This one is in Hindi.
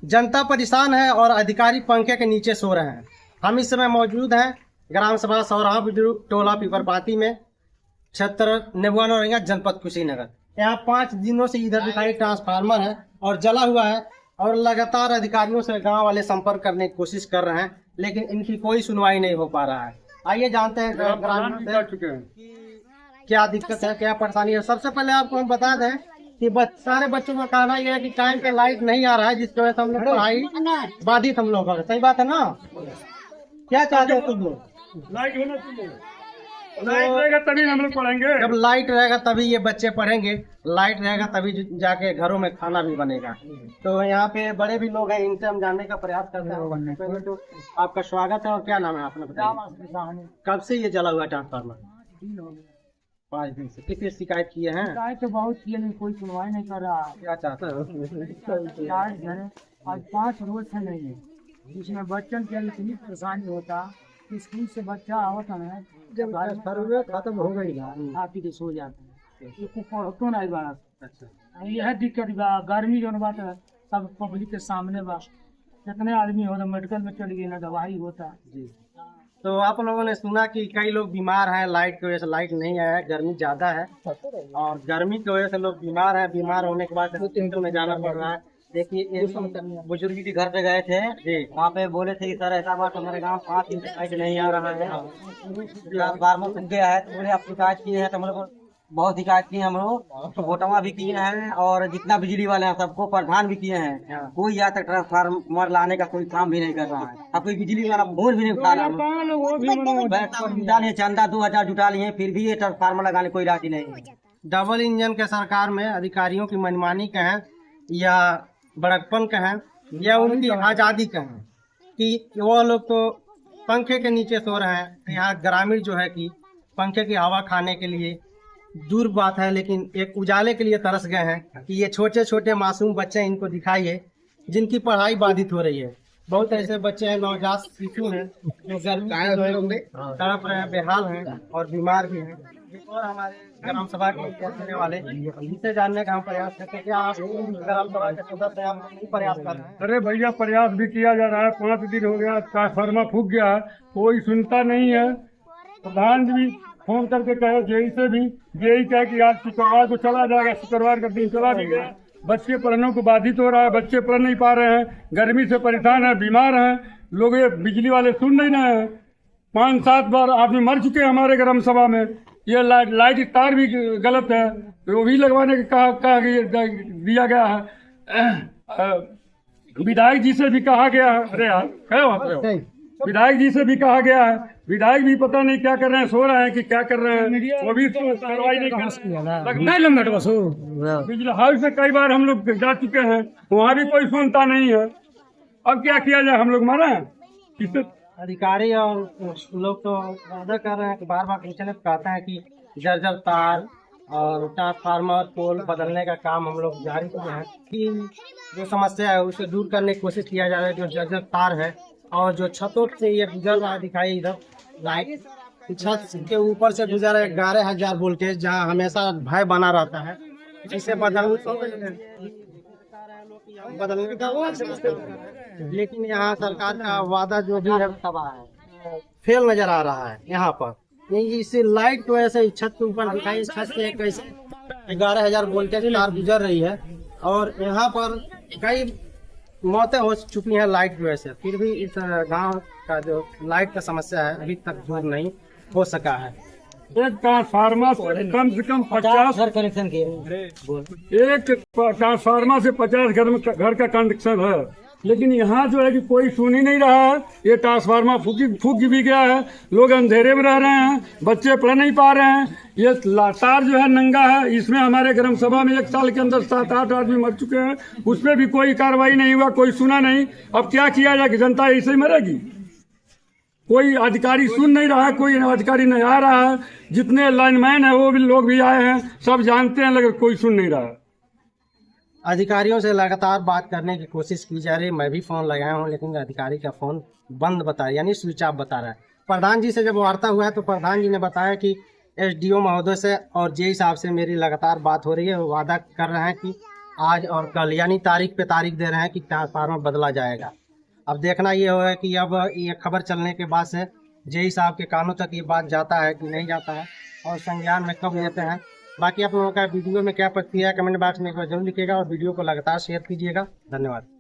जनता परेशान है और अधिकारी पंखे के नीचे सो रहे हैं। हम इस समय मौजूद हैं ग्राम सभा सौराहा टोला पीपरपाती में, क्षेत्र नेबुआ नौरंगा, जनपद कुशीनगर। यहाँ 5 दिनों से इधर दिखाई ट्रांसफार्मर है और जला हुआ है और लगातार अधिकारियों से गांव वाले संपर्क करने की कोशिश कर रहे हैं, लेकिन इनकी कोई सुनवाई नहीं हो पा रहा है। आइए जानते हैं ग्रामीण से क्या दिक्कत है, क्या परेशानी है। सबसे पहले आपको हम बता दें कि सारे बच्चों का कहना यह है कि टाइम पे लाइट नहीं आ रहा है, जिसकी वजह से हम लोग पढ़ाई बाधित हम लोग। सही बात है ना? क्या चाहते हो तुम लोग? लाइट होना चाहिए, लाइट रहेगा तभी हम लोग पढ़ेंगे। जब लाइट रहेगा तभी ये बच्चे पढ़ेंगे, लाइट रहेगा तभी जाके घरों में खाना भी बनेगा। तो यहाँ पे बड़े भी लोग हैं, इनसे हम जानने का प्रयास करते हैं। पहले तो आपका स्वागत है और क्या नाम है आपने बताया? कब से ये जला हुआ है ट्रांसफार्मर? 5 दिन से। किसी शिकायत किए हैं? शिकायत तो बहुत किए, लेकिन कोई सुनवाई नहीं कर रहा। क्या चाहते हो? आज 5 रोज से नहीं है, जिसमें बच्चन के लिए इतनी परेशानी होता। स्कूल से बच्चा आवता है, जब खत्म हो गई खा पी के सो जाते हैं, पढ़तो नहीं बड़ा। अच्छा, यह दिक्कत बा। गर्मी जो बात है सब पब्लिक के सामने बा। कितने आदमी होता मेडिकल में चल गए ना, दवाई होता जी। तो आप लोगों ने सुना कि कई लोग बीमार हैं लाइट की वजह से। लाइट नहीं आया है, गर्मी ज्यादा है और गर्मी की वजह से लोग बीमार हैं। बीमार होने के बाद हॉस्पिटल में जाना पड़ रहा है। देखिए, बुजुर्ग भी घर पे गए थे जी, वहाँ पे बोले थे कि सर ऐसा बात हमारे गाँव 5 दिन से लाइट नहीं आ रहा है, ट्रांसफार्मर सूख गया है। तो बोले आप शिकायत किए हैं? तो हम लोग बहुत शिकायत की, हम लोग वोटवा भी किए हैं और जितना बिजली वाले हैं सबको प्रधान भी किए हैं। कोई यहाँ तक ट्रांसफार्मर लाने का कोई काम भी नहीं कर रहा है। अब कोई बिजली वाला फोन भी नहीं उठा रहा है। चंदा 2000 जुटा लिए, फिर भी ये ट्रांसफार्मर लगाने कोई राजी नहीं है। डबल इंजन के सरकार में अधिकारियों की मनमानी का है या बड़कपन का है या उनकी आजादी का है कि वो लोग तो पंखे के नीचे सो रहे हैं। यहाँ ग्रामीण जो है कि पंखे की हवा खाने के लिए दूर बात है, लेकिन एक उजाले के लिए तरस गए हैं कि ये छोटे छोटे मासूम बच्चे इनको दिखाइए जिनकी पढ़ाई बाधित हो रही है। बहुत ऐसे बच्चे हैं, नवजात शिशु हैं जो गर्मी तड़प रहे हैं, बेहाल हैं और बीमार भी हैं। और हमारे ग्राम सभा के रहने वाले इनसे जानने का हम प्रयास करते हैं। क्या आप ग्राम सभा के सदस्य हैं? आप नहीं प्रयास कर रहे हैं? अरे भैया, प्रयास भी किया जा रहा है। 5 दिन हो गया, ट्रांसफार्मर फूक गया है, कोई सुनता नहीं है। प्रधान जी भी फोन करके कहे, जेई से भी जेई कहे कि आज शुक्रवार को चला जाएगा। शुक्रवार का दिन चला भी गया। बच्चे पढ़ने को बाधित हो रहा है, बच्चे पढ़ नहीं पा रहे हैं, गर्मी से परेशान है, बीमार हैं लोग। ये बिजली वाले सुन नहीं रहे हैं। 5-7 बार आदमी मर चुके हैं हमारे ग्राम सभा में। ये लाइट तार भी गलत है, वो भी लगवाने का कहा दिया गया है। विधायक जी से भी कहा गया है। अरे यार, विधायक जी से भी कहा गया है। विधायक भी पता नहीं क्या कर रहे हैं, सो रहे हैं कि क्या कर रहे हैं, वो भी कार्रवाई नहीं कर रहे। बिजली हाउस में कई बार हम लोग जा चुके हैं, वहाँ भी कोई सुनता नहीं है। अब क्या किया जाए? हम लोग मारा किससे? अधिकारी और लोग तो वादा कर रहे हैं कि बार बार पूछने कहते हैं कि जर्जर तार और ट्रांसफार्मर पोल बदलने का काम हम लोग जारी किए हैं। कि जो समस्या है उसे दूर करने की कोशिश किया जा रहा है। जो जर्जर तार है और जो छतों से ये गुजर रहा दिखाई, इधर लाइट छत के ऊपर से गुजर है 11,000 वोल्टेज, जहाँ हमेशा भय बना रहता है। जिसे बदलने का लेकिन यहाँ सरकार का वादा जो भी है फेल नजर आ रहा है। यहाँ पर इसी लाइट की वजह से छत के ऊपर दिखाई, छत से कैसे 11,000 वोल्टेज तार गुजर रही है और यहाँ पर कई मौतें हो चुकी हैं लाइट की वजह से। फिर भी इस गांव का जो लाइट का समस्या है अभी तक दूर नहीं हो सका है। एक ट्रांसफार्मर से कम 50 घर कनेक्शन किए, एक ट्रांसफार्मर से 50 घर का कनेक्शन है, लेकिन यहाँ जो है कि कोई सुन ही नहीं रहा है। ये ट्रांसफार्मर फूक भी गया है, लोग अंधेरे में रह रहे हैं, बच्चे पढ़ नहीं पा रहे हैं। ये तार जो है नंगा है। इसमें हमारे ग्राम सभा में 1 साल के अंदर 7-8 आदमी मर चुके हैं, उसमें भी कोई कार्रवाई नहीं हुआ, कोई सुना नहीं। अब क्या किया जाए कि जनता ऐसे ही मरेगी? कोई अधिकारी सुन नहीं रहा है, कोई अधिकारी नहीं आ रहा है। जितने लाइनमैन है वो भी लोग भी आए हैं, सब जानते हैं, लेकिन कोई सुन नहीं रहा है। अधिकारियों से लगातार बात करने की कोशिश की जा रही है। मैं भी फ़ोन लगाया हूं, लेकिन अधिकारी का फ़ोन बंद बता यानी स्विच ऑफ बता रहा है। प्रधान जी से जब वार्ता हुआ है तो प्रधान जी ने बताया कि एसडीओ महोदय से और जेई साहब से मेरी लगातार बात हो रही है। वो वादा कर रहे हैं कि आज और कल, यानी तारीख पे तारीख दे रहे हैं कि ट्रांसफार्मर बदला जाएगा। अब देखना ये होगा कि अब ये खबर चलने के बाद से जेई साहब के कानों तक ये बात जाता है कि नहीं जाता है और संज्ञान में कब लेते हैं। बाकी आप लोगों का वीडियो में क्या प्रतिक्रिया है कमेंट बॉक्स में एक बार जरूर लिखिएगा और वीडियो को लगातार शेयर कीजिएगा। धन्यवाद।